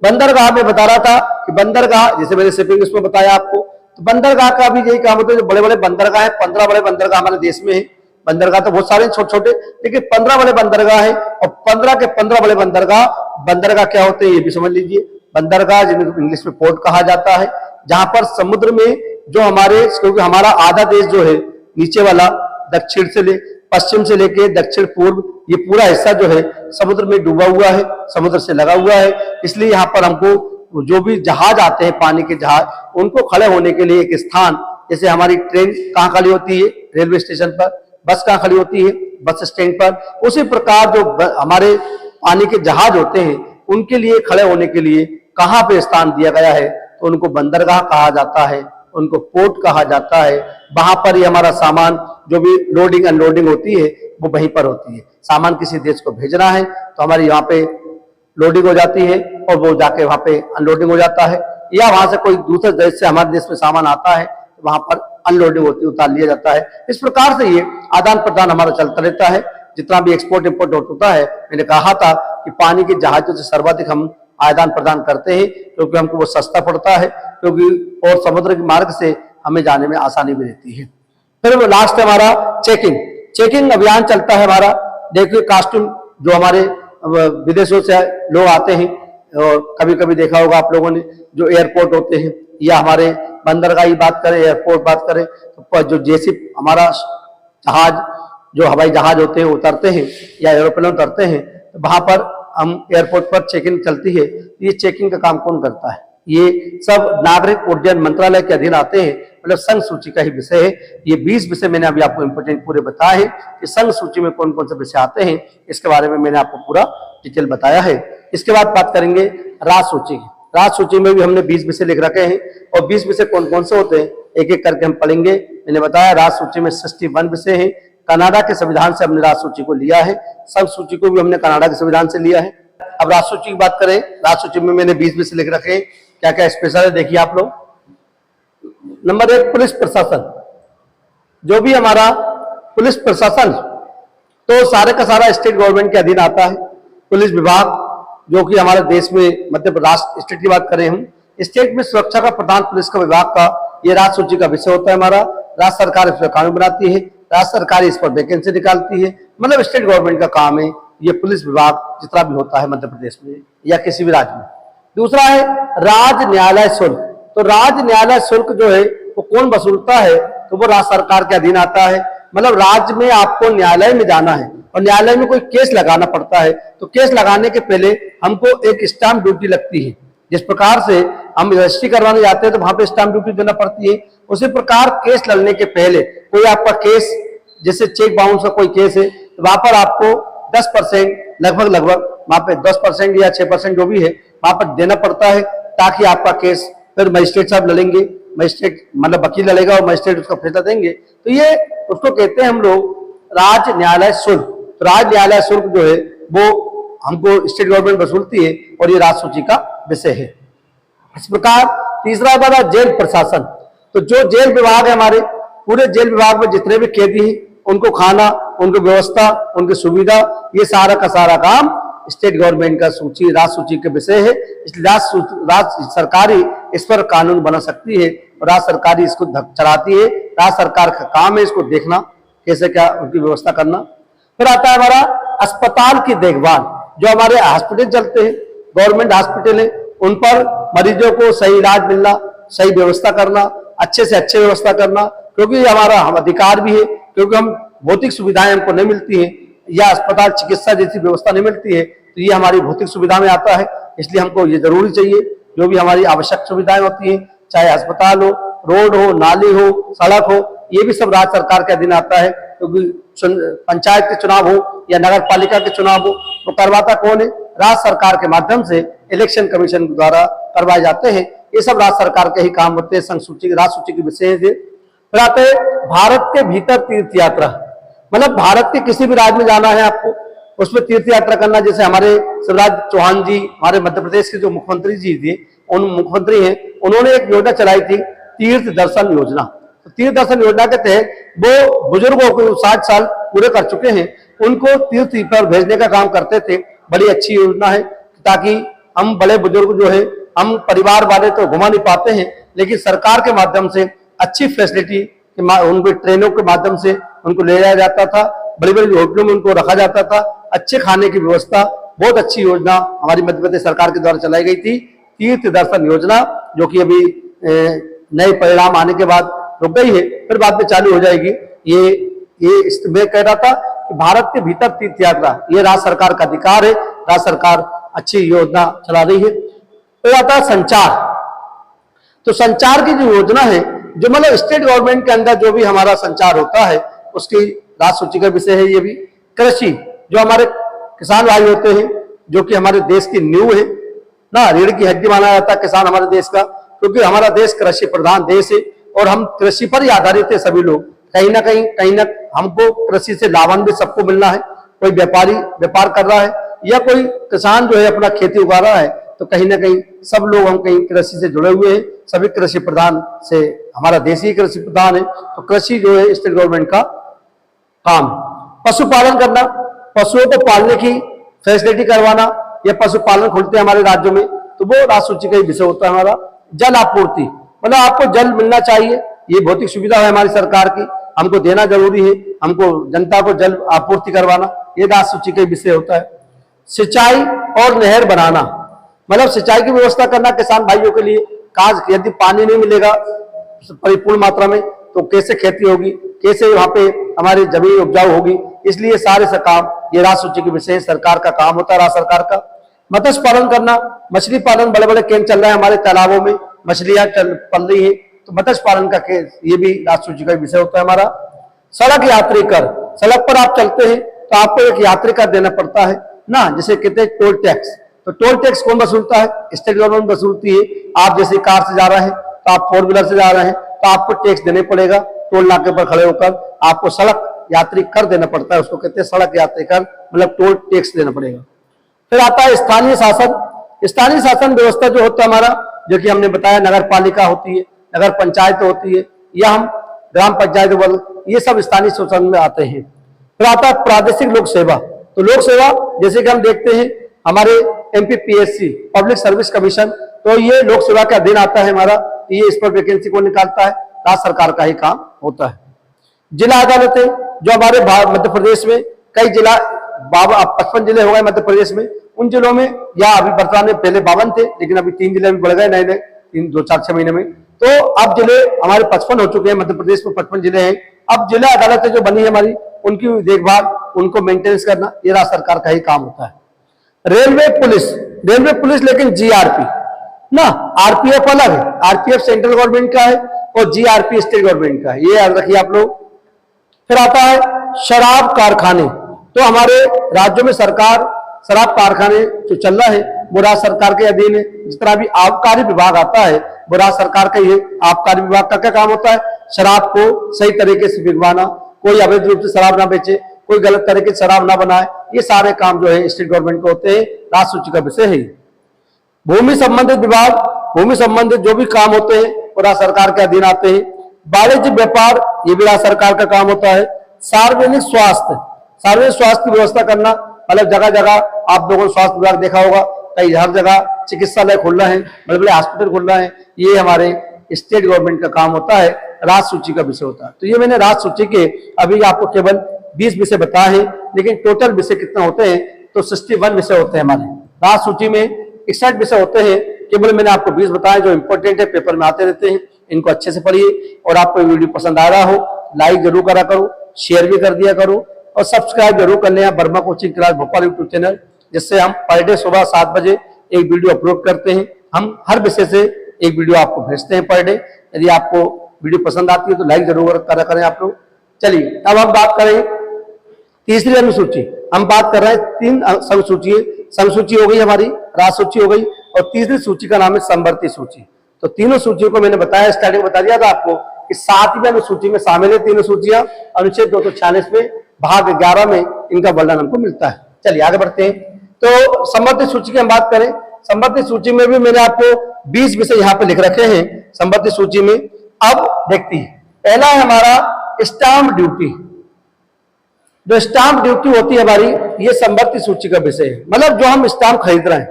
बंदरगाह में बता रहा था कि बंदरगाह, जैसे मैंने शिपिंग उसमें बताया आपको, तो बंदरगाह का भी यही काम होता है। जो बड़े बड़े बंदरगाह है, 15 बड़े बंदरगाह हमारे देश में है। बंदरगाह तो बहुत सारे छोटे छोटे, लेकिन 15 बड़े बंदरगाह है और 15 के 15 बड़े बंदरगाह क्या होते हैं ये भी समझ लीजिए। बंदरगाह जिन्हें इंग्लिश में पोर्ट कहा जाता है, जहां पर समुद्र में जो हमारे, क्योंकि हमारा आधा देश जो है नीचे वाला, दक्षिण से पश्चिम से लेके दक्षिण पूर्व, ये पूरा हिस्सा जो है समुद्र में डूबा हुआ है, समुद्र से लगा हुआ है। इसलिए यहाँ पर हमको जो भी जहाज आते हैं, पानी के जहाज, उनको खड़े होने के लिए एक स्थान, जैसे हमारी ट्रेन कहाँ खड़ी होती है, रेलवे स्टेशन पर, बस कहाँ खड़ी होती है, बस स्टैंड पर, उसी प्रकार जो हमारे पानी के जहाज होते हैं उनके लिए खड़े होने के लिए कहाँ पे स्थान दिया गया है, तो उनको बंदरगाह कहा जाता है, उनको पोर्ट कहा जाता है। वहां पर ही हमारा सामान जो भी लोडिंग अनलोडिंग होती है वो वहीं पर होती है। सामान किसी देश को भेजना है तो हमारी यहाँ पे लोडिंग हो जाती है और वो जाके वहां पे अनलोडिंग हो जाता है, या वहां से कोई दूसरे देश से हमारे देश में सामान आता है तो वहां पर अनलोडिंग होती है, उतार लिया जाता है। इस प्रकार से ये आदान प्रदान हमारा चलता रहता है। जितना भी एक्सपोर्ट इंपोर्ट होता है, मैंने कहा था कि पानी के जहाजों से सर्वाधिक हम आदान प्रदान करते हैं, क्योंकि हमको वो सस्ता पड़ता है, क्योंकि और समुद्र के मार्ग से हमें जाने में आसानी भी रहती है। फिर लास्ट हमारा चेकिंग अभियान चलता है हमारा। देखिए कास्ट्यूम, जो हमारे विदेशों से लोग आते हैं, और कभी कभी देखा होगा आप लोगों ने, जो एयरपोर्ट होते हैं या हमारे बंदरगाह की बात करें, एयरपोर्ट बात करें, तो जो जैसे हमारा जहाज, जो हवाई जहाज होते हैं उतरते हैं या एरोप्लेन उतरते हैं, तो वहां पर हम एयरपोर्ट पर चेकिंग चलती है। ये चेकिंग का काम कौन करता है? ये सब नागरिक उड्डयन मंत्रालय के अधीन आते हैं, मतलब संघ सूची का ही विषय है। ये 20 विषय मैंने अभी आपको इंपोर्टेंट पूरे बताए हैं कि संघ सूची में कौन कौन से विषय आते हैं, इसके बारे में मैंने आपको पूरा डिटेल बताया है। इसके बाद बात करेंगे राज सूची की। राज सूची में भी हमने 20 विषय लिख रखे हैं, और 20 विषय कौन कौन से होते हैं एक एक करके हम पढ़ेंगे। मैंने बताया राज सूची में 61 विषय है। कनाडा के संविधान से हमने राज सूची को लिया है, संघ सूची को भी हमने कनाडा के संविधान से लिया है। अब राज सूची की बात करें, राज सूची में मैंने 20 विषय लिख रखे हैं। क्या क्या स्पेशल है देखिए आप लोग। नंबर 1, पुलिस प्रशासन। जो भी हमारा पुलिस प्रशासन, तो सारे का सारा स्टेट गवर्नमेंट के अधीन आता है। पुलिस विभाग, जो कि हमारे देश में मध्य प्रदेश स्टेट की बात करें हम, स्टेट में सुरक्षा का प्रधान पुलिस का विभाग का ये राज सूची का विषय होता है हमारा। राज्य सरकार इस पर कानून बनाती है, राज्य सरकार इस पर वैकेंसी निकालती है, मतलब स्टेट गवर्नमेंट का काम है ये पुलिस विभाग, जितना भी होता है मध्य प्रदेश में या किसी भी राज्य में। दूसरा है राज्य न्यायालय शुल्क। तो राज्य न्यायालय शुल्क जो है वो कौन वसूलता है? तो वो राज्य सरकार के अधीन आता है। मतलब राज्य में आपको न्यायालय में जाना है और न्यायालय में कोई केस लगाना पड़ता है, तो केस लगाने के पहले हमको एक स्टाम्प ड्यूटी लगती है। जिस प्रकार से हम रजिस्ट्री करवाने जाते हैं तो वहां पे स्टाम्प ड्यूटी देना पड़ती है, उसी प्रकार केस लड़ने के पहले कोई आपका केस, जैसे चेक बाउंस का कोई केस है, तो वहां पर आपको 10% लगभग वहां पे 10% या 6% जो भी है वहां पर देना पड़ता है, ताकि आपका केस फिर मजिस्ट्रेट साहब लड़ेंगे, मजिस्ट्रेट मतलब वकील लड़ेगा और मजिस्ट्रेट उसका फैसला देंगे। तो ये उसको कहते हैं हम लोग राज्य न्यायालय शुल्क। तो राज्य न्यायालय शुल्क जो है वो हमको स्टेट गवर्नमेंट वसूलती है और ये राज सूची का विषय है। इस प्रकार तीसरा हमारा जेल प्रशासन। तो जो जेल विभाग है, हमारे पूरे जेल विभाग में जितने भी कैदी हैं उनको खाना, उनको व्यवस्था, उनकी सुविधा, ये सारा का सारा काम स्टेट गवर्नमेंट का सूची, राज सूची के विषय है। इसलिए राज्य सरकार ही इस पर कानून बना सकती है और राज्य सरकार ही इसको चलाती है। राज्य सरकार का काम है इसको देखना, कैसे क्या उनकी व्यवस्था करना। फिर आता है हमारा अस्पताल की देखभाल। जो हमारे हॉस्पिटल चलते हैं, गवर्नमेंट हॉस्पिटल है, उन पर मरीजों को सही इलाज मिलना, सही व्यवस्था करना, अच्छे से अच्छे व्यवस्था करना, क्योंकि ये हमारा अधिकार भी है। क्योंकि हम भौतिक सुविधाएं हमको नहीं मिलती हैं या अस्पताल चिकित्सा जैसी व्यवस्था नहीं मिलती है, तो ये हमारी भौतिक सुविधा में आता है। इसलिए हमको ये जरूरी चाहिए, जो भी हमारी आवश्यक सुविधाएं होती हैं, चाहे अस्पताल हो, रोड हो, नाली हो, सड़क हो, ये भी सब राज्य सरकार के अधीन आता है। क्योंकि पंचायत के चुनाव हो या नगर पालिका के चुनाव हो, तो करवाता कौन है? राज्य सरकार के माध्यम से इलेक्शन कमीशन द्वारा करवाए जाते हैं। ये सब राज्य सरकार के ही काम होते हैं। संघ सूची, राज सूची के विषय से। फिर आते हैं भारत के भीतर तीर्थ यात्रा। मतलब भारत के किसी भी राज्य में जाना है आपको, उसमें तीर्थ यात्रा करना, जैसे हमारे शिवराज चौहान जी, हमारे मध्य प्रदेश के जो मुख्यमंत्री जी थे, उन मुख्यमंत्री हैं, उन्होंने एक योजना चलाई थी, तीर्थ दर्शन योजना। तो तीर्थ दर्शन योजना के तहत वो बुजुर्गों को 60 साल पूरे कर चुके हैं, उनको तीर्थ पर भेजने का काम करते थे। बड़ी अच्छी योजना है, ताकि हम बड़े बुजुर्ग जो है, हम परिवार वाले तो घुमा नहीं पाते हैं, लेकिन सरकार के माध्यम से अच्छी फैसिलिटी, उनको ट्रेनों के माध्यम से उनको ले जाया जाता था, बड़ी बड़ी होटलों में उनको रखा जाता था, अच्छे खाने की व्यवस्था, बहुत अच्छी योजना हमारी मध्य प्रदेश सरकार के द्वारा चलाई गई थी, तीर्थ दर्शन योजना, जो कि अभी नए परिणाम आने के बाद रुक गई है, फिर बाद में चालू हो जाएगी। ये मैं कह रहा था कि भारत के भीतर तीर्थ यात्रा ये राज्य सरकार का अधिकार है, राज्य सरकार अच्छी योजना चला रही है। तो आता है संचार। तो संचार की जो योजना है, जो मतलब स्टेट गवर्नमेंट के अंदर जो भी हमारा संचार होता है, उसकी राज्य सूची का विषय है ये भी। कृषि, जो हमारे किसान भाई होते हैं, जो कि हमारे देश की नींव है ना, रीढ़ की हड्डी माना जाता है किसान हमारे देश का, क्योंकि हमारा देश कृषि प्रधान देश है और हम कृषि पर ही आधारित है सभी लोग। कहीं ना कहीं हमको कृषि से लाभान्वित सबको मिलना है। कोई व्यापारी व्यापार कर रहा है या कोई किसान जो है अपना खेती उगा रहा है, तो कहीं ना कहीं सब लोग हम कहीं कृषि से जुड़े हुए हैं, सभी कृषि प्रधान से, हमारा देश ही कृषि प्रधान है। तो कृषि जो है स्टेट गवर्नमेंट का काम। पशुपालन करना, पशुओं को पालने की फैसिलिटी करवाना, या पशुपालन खुलते हैं हमारे राज्यों में, तो वो राज्य सूची का ही विषय होता है हमारा। जल आपूर्ति, मतलब आपको जल मिलना चाहिए, ये भौतिक सुविधा है हमारी सरकार की, हमको देना जरूरी है, हमको जनता को जल आपूर्ति करवाना, ये राज्य सूची का विषय होता है। सिंचाई और नहर बनाना, मतलब सिंचाई की व्यवस्था करना किसान भाइयों के लिए। काज यदि पानी नहीं मिलेगा परिपूर्ण मात्रा में, तो कैसे खेती होगी, कैसे वहां पे हमारी जमीन उपजाऊ होगी, इसलिए सारे काम ये राज्य सूची के विषय सरकार का काम होता है, राज्य सरकार का। मत्स्य पालन करना, मछली पालन, बड़े बड़े केंद्र चल रहे हैं हमारे तालाबों में, मछलियां पल रही है, तो मत्स्य पालन का ये भी राज्य सूची का विषय होता है हमारा। सड़क यात्री कर, सड़क पर आप चलते हैं तो आपको एक यात्री कर देना पड़ता है ना, जिसे कहते हैं टोल टैक्स। तो टोल टैक्स कौन वसूलता है? स्टेट गवर्नमेंट वसूलती है। आप जैसे कार से जा रहे हैं, तो आप 4 व्हीलर से जा रहे हैं, तो आपको टैक्स देने पड़ेगा। टोल नाके पर खड़े होकर आपको सड़क यात्री कर देना पड़ता है, उसको कहते हैं सड़क यात्री कर, मतलब टोल टैक्स देना पड़ेगा। फिर आता है स्थानीय शासन। स्थानीय शासन व्यवस्था जो होता है हमारा, जो कि हमने बताया नगर पालिका होती है, नगर पंचायत होती है, या हम ग्राम पंचायत वर्ग, ये सब स्थानीय शासन में आते हैं। फिर आता है प्रादेशिक लोक सेवा। तो लोक सेवा जैसे कि हम देखते हैं हमारे MPPSC पब्लिक सर्विस कमीशन, तो ये लोक सेवा के अधीन आता है हमारा, ये इस पर वैकेंसी को निकालता है, राज्य सरकार का ही काम होता है। जिला अदालतें, जो हमारे मध्य प्रदेश में कई जिला 55 जिले हो गए मध्य प्रदेश में, उन जिलों में, या अभी वर्तमान में पहले 52 थे, लेकिन अभी 3 जिले भी बढ़ गए नए नए 2-4-6 महीने में, तो अब जिले हमारे 55 हो चुके हैं, मध्य प्रदेश में 55 जिले हैं। अब जिला अदालतें जो बनी है हमारी, उनकी देखभाल, उनको मेंटेनेंस करना, ये राज्य सरकार का ही काम होता है। रेलवे पुलिस लेकिन GRP ना, RPF अलग है, RPF सेंट्रल गवर्नमेंट का है और GRP स्टेट गवर्नमेंट का है, ये याद रखिए आप लोग। फिर आता है शराब कारखाने। तो हमारे राज्यों में सरकार शराब कारखाने जो चल रहा है वो राज्य सरकार के अधीन है। जिस तरह भी आबकारी विभाग आता है वो राज्य सरकार का ही है। आबकारी विभाग का क्या काम होता है? शराब को सही तरीके से बिकवाना, कोई अवैध रूप से शराब ना बेचे, कोई गलत तरीके से शराब ना बनाए, ये सारे काम जो है स्टेट गवर्नमेंट के होते हैं, राज्य सूची का विषय है। भूमि संबंधित विभाग, भूमि संबंधित जो भी काम होते हैं वो राज्य सरकार के अधीन आते हैं। वाणिज्य व्यापार, ये भी राज्य सरकार का काम होता है। सार्वजनिक स्वास्थ्य की व्यवस्था करना, मतलब जगह जगह आप लोगों ने स्वास्थ्य विभाग देखा होगा, कई हर जगह चिकित्सालय खुल रहे हैं, बड़े बड़े हॉस्पिटल खुल रहे हैं, ये हमारे स्टेट गवर्नमेंट का काम होता है, राज्य सूची का विषय होता है। तो ये मैंने राज्य सूची के अभी आपको केवल 20 विषय बताए हैं, लेकिन टोटल विषय कितना होते हैं? तो 61 विषय होते हैं हमारे राज्य सूची में। 61 विषय होते हैं, केवल मैंने आपको 20 बताए जो इंपॉर्टेंट है, पेपर में आते रहते हैं। इनको अच्छे से पढ़िए, और आपको वीडियो पसंद आ रहा हो लाइक जरूर करा करो, शेयर भी कर दिया करो, और सब्सक्राइब जरूर कर लें Verma coaching class Bhopal YouTube channel, जिससे हम पर डे सुबह 7 बजे एक वीडियो अपलोड करते हैं। हम हर विषय से एक वीडियो आपको भेजते हैं पर डे। यदि आपको वीडियो पसंद आती है तो लाइक जरूर करा करें आप लोग। चलिए अब हम बात करें तीसरी अनुसूची। हम बात कर रहे हैं 3 संसूची हो गई हमारी, राज्य सूची हो गई, और तीसरी सूची का नाम है समवर्ती सूची। तो तीनों सूचियों को मैंने बताया, स्टार्टिंग बता दिया था आपको कि 7वीं अनुसूची में शामिल है तीनों सूचियां। अनुच्छेद 246 में भाग 11 में इनका वर्णन हमको मिलता है। चलिए आगे बढ़ते हैं। तो संबंधित सूची की हम बात करें, संबंधित सूची में भी मैंने आपको 20 विषय यहाँ पे लिख रखे हैं संबंधित सूची में। अब देखते हैं, पहला है हमारा स्टाम्प ड्यूटी। जो स्टाम्प ड्यूटी होती है हमारी, ये संबंधित सूची का विषय है। मतलब जो हम स्टाम्प खरीद रहे हैं,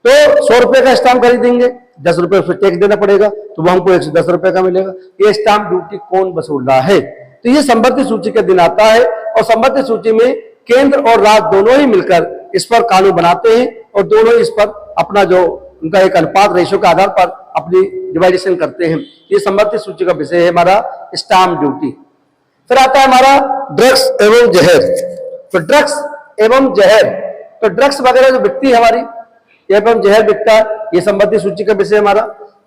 तो 100 रुपए का स्टाम्प खरीदेंगे, 10 रुपए फिर टैक्स देना पड़ेगा, तो वो हमको 110 रुपए का मिलेगा। ये स्टाम्प ड्यूटी कौन वसूल रहा है? तो ये संबंधित सूची के दिन आता है, और संबंधित सूची में केंद्र और राज्य दोनों ही मिलकर इस पर कानून बनाते हैं, और दोनों इस पर अपना जो उनका एक अनुपात रेशो के आधार पर अपनी डिवाइडेशन करते हैं। ये संबंधित सूची का विषय है हमारा स्टाम्प ड्यूटी। फिर आता है हमारा ड्रग्स एवं जहर। तो ड्रग्स एवं जहर, तो ड्रग्स वगैरह जो बिकती है हमारी एवं जहर बिकता है, ये संबंधित सूची का विषय हमारा।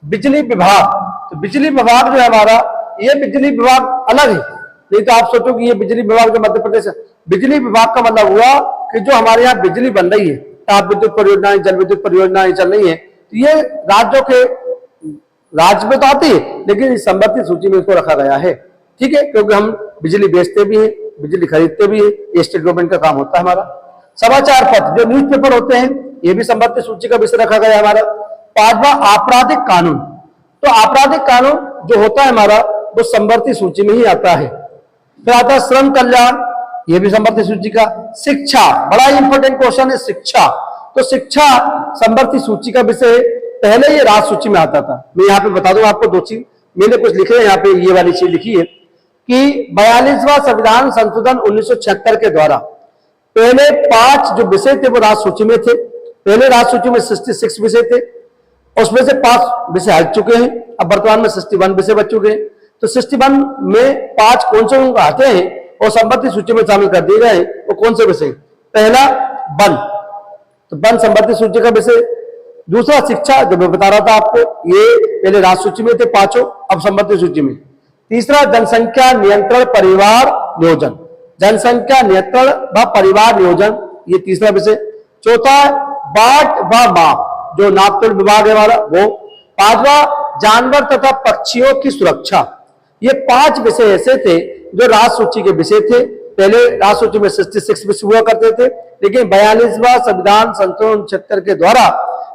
बिजली विभाग, तो बिजली विभाग जो है हमारा, ये बिजली विभाग अलग है। नहीं तो आप सोचो कि ये बिजली विभाग जो मध्य प्रदेश है, बिजली विभाग का मतलब हुआ कि जो हमारे यहाँ बिजली बन रही है, ताप विद्युत परियोजनाएं, जल विद्युत परियोजनाएं चल रही है, तो ये राज्यों के राज्य में तो आती है, लेकिन इस संबंधित सूची में इसको रखा गया है। ठीक है, क्योंकि हम बिजली बेचते भी हैं, बिजली खरीदते भी हैं, ये स्टेट गवर्नमेंट का काम होता है हमारा। समाचार पत्र जो न्यूज़पेपर होते हैं, ये भी संबंधित सूची का विषय रखा गया है हमारा। 5वां आपराधिक कानून, तो आपराधिक कानून जो होता है हमारा, वो संबंधित सूची में ही आता है। फिर आता है श्रम कल्याण, ये भी संबंधित सूची का। शिक्षा, बड़ा इंपॉर्टेंट क्वेश्चन है शिक्षा, तो शिक्षा संबंधित सूची का विषय। पहले ये राज्य सूची में आता था। मैं यहाँ पे बता दूं आपको दो चीज, मैंने कुछ लिखे हैं यहाँ पे, ये वाली चीज लिखी है कि 42वां संविधान संशोधन 1976 के द्वारा पहले 5 जो विषय थे वो राज्य सूची में थे। पहले राज्य सूची में 66 विषय थे, उसमें से 5 विषय हट चुके हैं। अब वर्तमान में 61 विषय बच चुके हैं। तो 61 में 5 कौन से उनको हटे हैं और संबंधित सूची में शामिल कर दिए गए हैं, वो कौन से विषय? पहला वन, तो वन संबंधित सूची का विषय। दूसरा शिक्षा, जो मैं बता रहा था आपको, ये पहले राज्य सूची में थे 5, अब संबंधित सूची में। तीसरा जनसंख्या नियंत्रण परिवार नियोजन, जनसंख्या नियंत्रण व परिवार नियोजन, ये तीसरा विषय। चौथा बाट व माप, जो नापतोल विभाग है हमारा वो। 5वां जानवर तथा पक्षियों की सुरक्षा। ये 5 विषय ऐसे थे जो राज्य सूची के विषय थे। पहले राज्य सूची में 66 विषय हुआ करते थे, लेकिन 42वां संविधान संशोधन 76 के द्वारा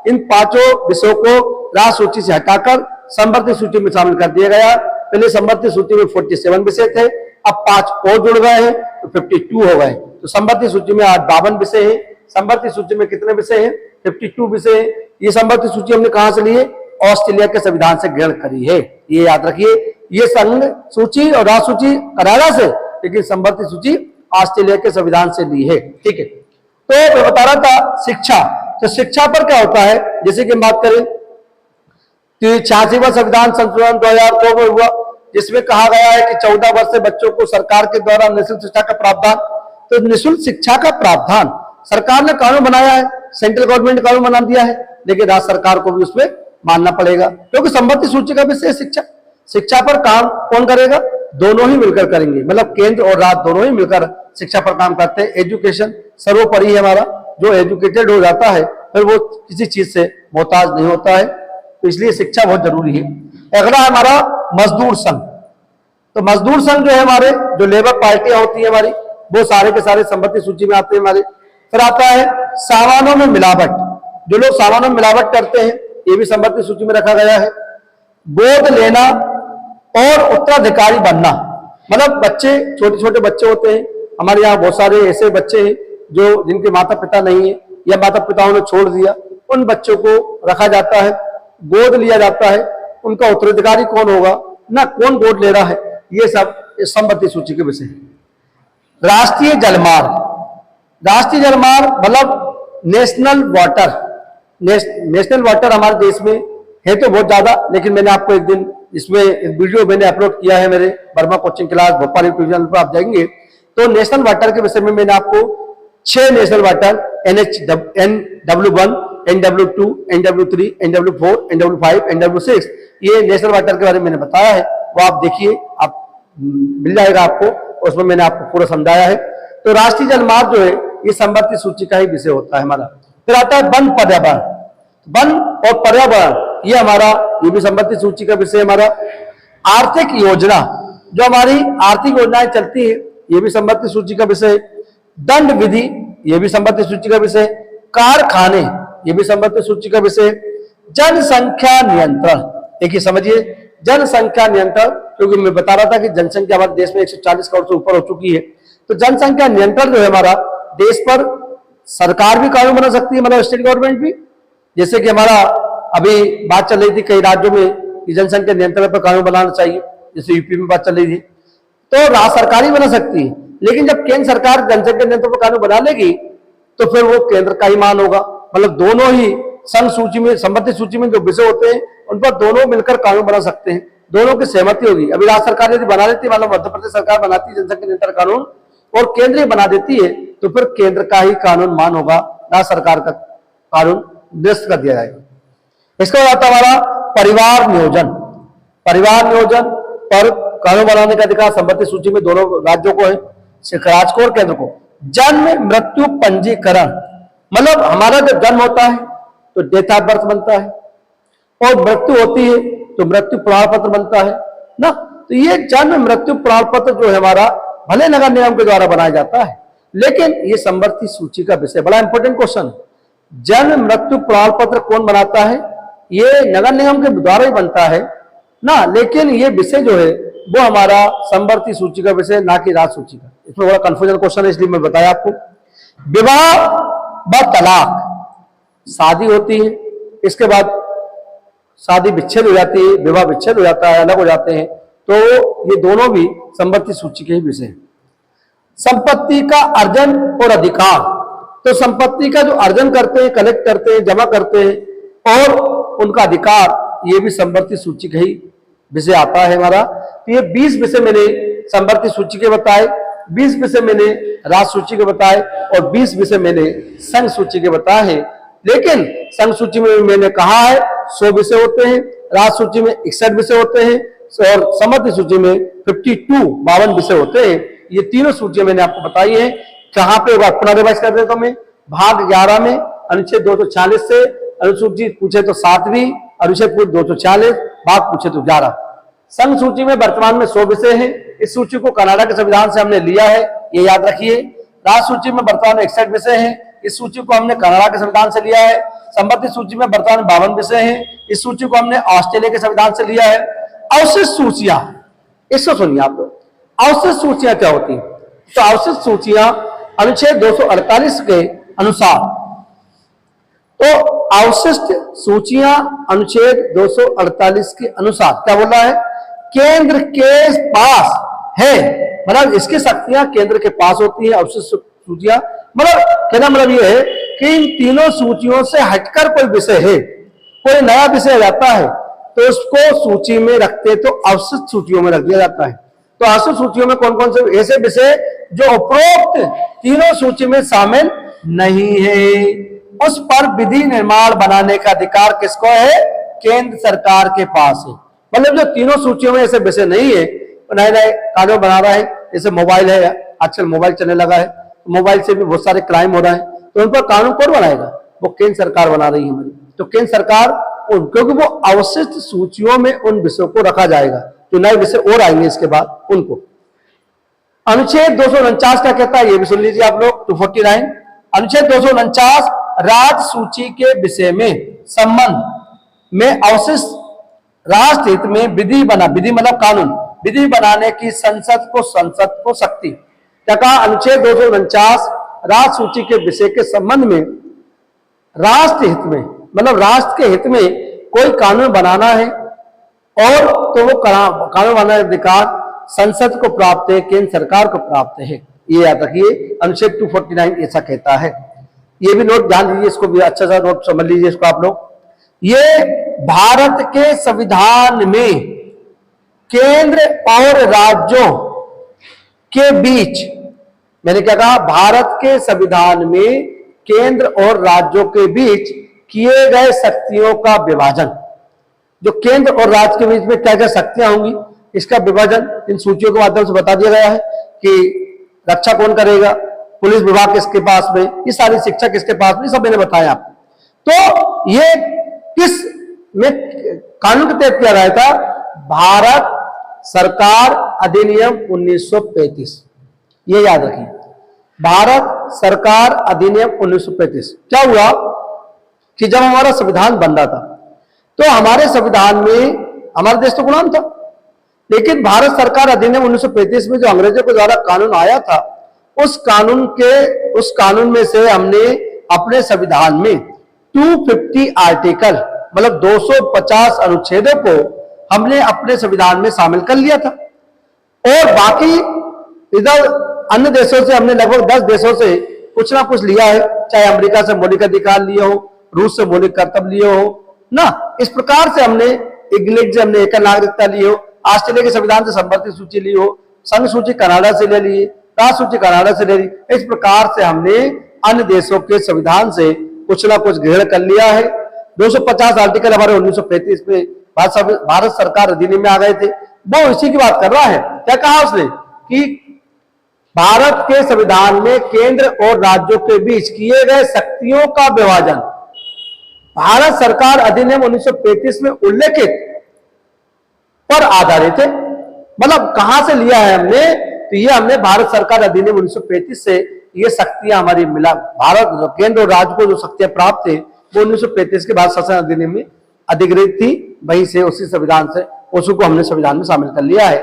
इन 5 विषयों को राज्य सूची से हटाकर संबंधित सूची में शामिल कर दिया गया। पहले संबंधित सूची में 47 विषय थे, अब 5 और जुड़ गए हैं तो 52 हो गए। तो संबंधित सूची में आज 52 विषय है। संबंधित सूची में कितने विषय हैं? 52 विषय है। ये संबंधित सूची हमने कहां से ली है? ऑस्ट्रेलिया के संविधान से ग्रहण करी है, ये याद रखिए। ये संघ सूची और राज्य सूची कनाडा से, लेकिन संबंधित सूची ऑस्ट्रेलिया के संविधान से ली है। ठीक है, तो मैं बता रहा था शिक्षा। तो शिक्षा पर क्या होता है, जैसे कि हम बात करें कि 86वां संविधान संशोधन 2002 में हुआ, जिसमें कहा गया है कि 14 वर्ष से बच्चों को सरकार के द्वारा निःशुल्क शिक्षा का प्रावधान। तो निःशुल्क शिक्षा का प्रावधान सरकार ने कानून बनाया है, सेंट्रल गवर्नमेंट कानून बना दिया है, लेकिन राज्य सरकार को भी उसमें मानना पड़ेगा, क्योंकि संबंधित सूची का विषय शिक्षा। शिक्षा पर काम कौन करेगा? दोनों ही मिलकर करेंगे, मतलब केंद्र और राज्य दोनों ही मिलकर शिक्षा पर काम करते हैं। एजुकेशन सर्वोपरि है हमारा। जो एजुकेटेड हो जाता है फिर वो किसी चीज से मोहताज नहीं होता है, तो इसलिए शिक्षा बहुत जरूरी है। अगला हमारा मजदूर संघ। तो मजदूर संघ जो है हमारे, जो लेबर पार्टियां होती है हमारी, वो सारे के सारे संबंधित सूची में आते हैं हमारे। फिर आता है सामानों में मिलावट, जो लोग सामानों में मिलावट करते हैं, ये भी संबंधित सूची में रखा गया है। गोद लेना और उत्तराधिकारी बनना, मतलब बच्चे, छोटे छोटे बच्चे होते हैं हमारे यहाँ, बहुत सारे ऐसे बच्चे हैं जो जिनके माता पिता नहीं है या माता पिताओं ने छोड़ दिया, उन बच्चों को रखा जाता है, गोद लिया जाता है। उनका उत्तराधिकारी कौन होगा ना, कौन गोद ले रहा है, ये सब संबंधित सूची के विषय है। राष्ट्रीय जलमार्ग, राष्ट्रीय जलमार्ग मतलब नेशनल वाटर। नेशनल वाटर हमारे देश में है तो बहुत ज्यादा, लेकिन मैंने आपको एक दिन इसमें वीडियो मैंने अपलोड किया है मेरे Verma coaching class Bhopal YouTube channel पर, आप जाएंगे तो नेशनल वाटर के विषय में मैंने आपको 6 national water, NW1, NW2, NW3, NW4, NW5, NW6, ये नेशनल वाटर के बारे में मैंने बताया है, वो आप देखिए, आप मिल जाएगा आपको, उसमें मैंने आपको पूरा समझाया है। तो राष्ट्रीय जलमार्ग जो है ये संबंधित सूची का ही विषय होता है हमारा। फिर आता है वन पर्यावरण। वन और पर्यावरण ये हमारा, ये भी संबंधित सूची का विषय हमारा। आर्थिक योजना, जो हमारी आर्थिक योजनाएं चलती है ये भी संपत्ति सूची का विषय। दंड विधि, ये भी संपत्ति सूची का विषय। कारखाने, ये भी संपत्ति सूची का विषय। जनसंख्या नियंत्रण, देखिए समझिए, जनसंख्या नियंत्रण, क्योंकि मैं बता रहा था कि जनसंख्या हमारे देश में 140 करोड़ से ऊपर हो चुकी है, तो जनसंख्या नियंत्रण जो है हमारा देश पर सरकार भी कानून बना सकती है, मतलब स्टेट गवर्नमेंट भी। जैसे कि हमारा अभी बात चल रही थी कई राज्यों में कि जनसंख्या नियंत्रण पर कानून बनाना चाहिए, जैसे यूपी में बात चल रही थी, तो राज्य सरकार ही बना सकती है। लेकिन जब केंद्र सरकार जनसंख्या नियंत्रण पर कानून बना लेगी तो फिर वो केंद्र का ही मान होगा, मतलब दोनों ही संघ सूची में, संपत्ति सूची में जो विषय होते हैं उन पर दोनों मिलकर कानून बना सकते हैं, दोनों की सहमति होगी। अभी राज्य सरकार यदि बना लेती है, मतलब मध्य प्रदेश सरकार बनाती है जनसंख्या नियंत्रण कानून और केंद्र ही बना देती है, तो फिर केंद्र का ही कानून मान होगा, राज्य सरकार का कानून निरस्त कर दिया जाएगा। इसके बाद आता हमारा परिवार नियोजन। परिवार नियोजन पर कानून बनाने का अधिकार संपत्ति सूची में दोनों राज्यों को है, राज्य को और केंद्र को। जन्म मृत्यु पंजीकरण, मतलब हमारा जब जन्म होता है तो डेट ऑफ बर्थ बनता है, और मृत्यु होती है तो मृत्यु प्रमाण पत्र बनता है ना। तो ये जन्म मृत्यु प्रमाण पत्र जो है हमारा भले नगर निगम के द्वारा बनाया जाता है, लेकिन ये संपत्ति सूची का विषय, बड़ा इंपॉर्टेंट क्वेश्चन है। जन्म मृत्यु प्रमाण पत्र कौन बनाता है? ये नगर निगम के द्वारा ही बनता है ना, लेकिन ये विषय जो है वो हमारा संपत्ति सूची का विषय, ना कि राज्य सूची का। इसमें बड़ा कंफ्यूजन क्वेश्चन है, इसलिए मैं बताया आपको। विवाह व तलाक, शादी होती है, इसके बाद शादी विच्छेद हो जाती है, विवाह विच्छेद हो जाता है, अलग हो जाते हैं, तो ये दोनों भी संपत्ति सूची के ही विषय हैं। संपत्ति का अर्जन और अधिकार, तो संपत्ति का जो अर्जन करते हैं, कलेक्ट करते हैं, जमा करते हैं, और उनका अधिकार, ये भी संपत्ति सूची का ही विषय आता है हमारा। तो ये 20 विषय मैंने संपत्ति सूची के बताए, 20 विषय मैंने राज्य सूची के बताए, और 20 विषय मैंने संघ सूची के बताए हैं। लेकिन संघ सूची में मैंने कहा है 100 विषय होते हैं, राज्य सूची में 61 विषय होते हैं, और संपत्ति सूची में 52 विषय होते हैं। ये तीनों सूचियां मैंने आपको बताई है। कहां पे होगा, पुनः रिवाइज कर देता हूं मैं। भाग 11 में अनुच्छेद 240 से अनुसूचित पूछे तो 7वीं, अनुच्छेद 240, भाग पूछे तो 11। संघ सूची में वर्तमान में 100 विषय हैं। इस सूची को कनाडा के संविधान से हमने लिया है, ये याद रखिए। राज्य सूची में वर्तमान में 61 विषय हैं। इस सूची को हमने कनाडा के संविधान से लिया है। संपत्ति सूची में वर्तमान 52 विषय हैं। इस सूची को हमने ऑस्ट्रेलिया के संविधान से लिया है। अवशिष्ट सूचियां, इसको सुनिए आप लोग, अवशिष्ट सूचियां क्या होती हैं? तो अवशिष्ट सूचियां अनुच्छेद 248 के अनुसार, तो अवशिष्ट सूचियां अनुच्छेद 248 के अनुसार क्या बोल रहा है? केंद्र के पास है, मतलब इसकी शक्तियां केंद्र के पास होती है। अवशिष्ट सूचियां मतलब कहना मतलब ये है कि इन तीनों सूचियों से हटकर कोई विषय है, कोई नया विषय रहता है, तो उसको सूची में रखते तो अवशिष्ट सूचियों में रख दिया जाता है। तो अवशिष्ट सूचियों में कौन कौन से ऐसे विषय जो उपरोक्त तीनों सूची में शामिल नहीं है, उस पर विधि निर्माण बनाने का अधिकार किसको है? केंद्र सरकार के पास है। मतलब जो तीनों सूचियों में ऐसे विषय नहीं है, नए नए कानून बना रहा है, जैसे मोबाइल है, आजकल मोबाइल चलने लगा है, मोबाइल से भी बहुत सारे क्राइम हो रहा है, तो उन पर कानून कौन बनाएगा? वो केंद्र सरकार बना रही है हमारी। तो केंद्र सरकार, क्योंकि वो अवशिष्ट सूचियों में उन विषयों को रखा जाएगा, जो नए विषय और आएंगे इसके बाद उनको। अनुच्छेद 249 क्या कहता है, ये भी सुन लीजिए आप लोग। 249 अनुच्छेद 249 राज्य सूची के विषय में संबंध में अवशिष्ट राष्ट्र हित में विधि मतलब कानून, विधि बनाने की संसद को शक्ति। क्या कहा? अनुच्छेद 249 राज्य सूची के विषय के संबंध में राष्ट्र हित में, मतलब राष्ट्र के हित में कोई कानून बनाना है, और तो वो कानून बनाने का अधिकार संसद को प्राप्त है, केंद्र सरकार को प्राप्त है। ये याद रखिए, अनुच्छेद 249 ऐसा कहता है। ये भी नोट ध्यान दीजिए, इसको भी अच्छा सा नोट समझ लीजिए इसको आप लोग। ये भारत के संविधान में केंद्र और राज्यों के बीच, मैंने क्या कहा? भारत के संविधान में केंद्र और राज्यों के बीच किए गए शक्तियों का विभाजन, जो केंद्र और राज्य के बीच में क्या क्या शक्तियां होंगी, इसका विभाजन इन सूचियों के माध्यम से बता दिया गया है कि रक्षा कौन करेगा, पुलिस विभाग किसके पास में, ये सारी शिक्षा किसके पास में, सब मैंने बताया आपको। तो ये किस में कानून के तहत किया गया था? भारत सरकार अधिनियम 1935। ये याद रखिए। भारत सरकार अधिनियम 1935। क्या हुआ कि जब हमारा संविधान बन रहा था तो हमारे संविधान में, हमारा देश तो गुलाम था, लेकिन भारत सरकार अधिनियम 1935 में जो अंग्रेजों के द्वारा कानून आया था, उस कानून में से हमने अपने संविधान में 250 आर्टिकल, मतलब 250 अनुच्छेदों को हमने अपने संविधान में शामिल कर लिया था। और बाकी इधर अन्य देशों से हमने लगभग 10 देशों से कुछ ना कुछ लिया है, चाहे अमेरिका से मौलिक अधिकार लिए हो, रूस से मौलिक कर्तव्य लिए हो ना, इस प्रकार से हमने, इंग्लैंड से हमने एकल नागरिकता ली हो, ऑस्ट्रेलिया के संविधान से संवर्ती सूची ली हो, संघ सूची कनाडा से ले ली, राष्ट्र सूची कनाडा से ले ली। इस प्रकार से हमने अन्य देशों के संविधान से कुछ ना कुछ ग्रहण कर लिया है। 250 आर्टिकल हमारे 1935 में भारत सरकार अधिनियम में आ गए थे। वो इसी की बात कर रहा है। क्या कहा उसने कि भारत के संविधान में केंद्र और राज्यों के बीच किए गए शक्तियों का विभाजन भारत सरकार अधिनियम 1935 में उल्लेखित पर आधारित है। मतलब कहां से लिया है हमने, तो ये हमने भारत सरकार अधिनियम 1935 से ये शक्तियां हमारी मिला, भारत केंद्र और राज्य को जो शक्तियां प्राप्त थे वो 1935 के भारत शासन अधिनियम में अधिकृत थी, वहीं से उसी संविधान से उसको हमने संविधान में शामिल कर लिया है।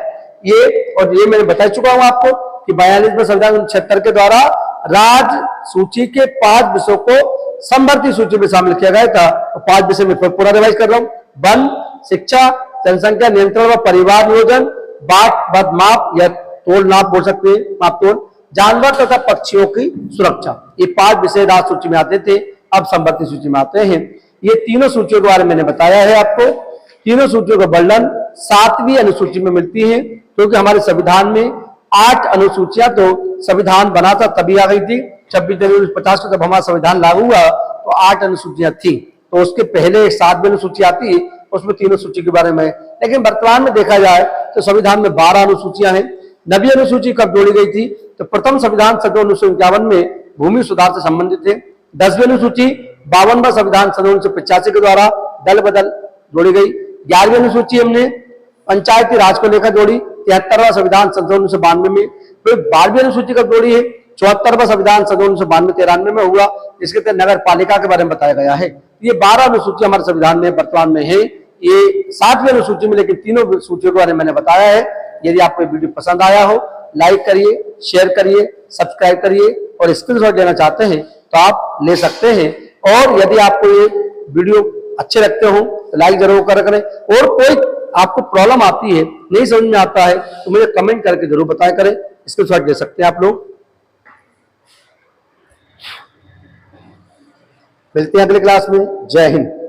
ये मैंने बता चुका हूं आपको कि 42वें संविधान 76 के द्वारा राज्य सूची के 5 विषयों को संवर्ती सूची में शामिल किया गया था। तो 5 विषय में पूरा रिवाइज कर रहा हूं। वन, शिक्षा, जनसंख्या नियंत्रण व परिवार नियोजन, बाट माप या तोल नाप बोल सकते हैं, माप तोल, जानवर तथा पक्षियों की सुरक्षा। ये 5 विषय राज्य सूची में आते थे, अब संवर्ती सूची में आते हैं। ये तीनों सूचियों के बारे में मैंने बताया है आपको। तीनों सूचियों का वर्णन 7वीं अनुसूची में मिलती है, क्योंकि हमारे संविधान में 8 अनुसूचियां तो संविधान बना था तभी आ गई थी। 26 जनवरी 1950 को जब हमारा संविधान लागू हुआ तो 8 अनुसूचियां थी, तो उसके पहले 7वीं अनुसूची आती है, उसमें तीनों सूची के बारे में। लेकिन वर्तमान में देखा जाए तो संविधान में 12 अनुसूचियां हैं। 9वीं अनुसूची कब जोड़ी गई थी, तो प्रथम संविधान संशोधन 1951 में भूमि सुधार से संबंधित है। 10वीं अनुसूची 52वां संविधान संशोधन 1985 के द्वारा दल बदल जोड़ी गई। 11वीं अनुसूची हमने पंचायती राज को लेकर जोड़ी 73वां संविधान संशोधन 1992 में। फिर 12वीं अनुसूची कब जोड़ी है, 74वां संविधान संशोधन 1992-93 में हुआ, इसके तहत नगर पालिका के बारे में बताया गया है। ये 12 अनुसूची हमारे संविधान में वर्तमान में है। ये 7वीं अनुसूची में, लेकिन तीनों सूचियों के बारे में मैंने बताया है। यदि आपको वीडियो पसंद आया हो, लाइक करिए, शेयर करिए, सब्सक्राइब करिए, और स्क्रीनशॉट लेना चाहते हैं तो आप ले सकते हैं। और यदि आपको ये वीडियो अच्छे लगते हो तो लाइक जरूर करें, और कोई आपको प्रॉब्लम आती है, नहीं समझ में आता है, तो मुझे कमेंट करके जरूर बताया करें, स्क्रीनशॉट ले सकते हैं आप लोग। मिलते हैं अगले क्लास में। जय हिंद।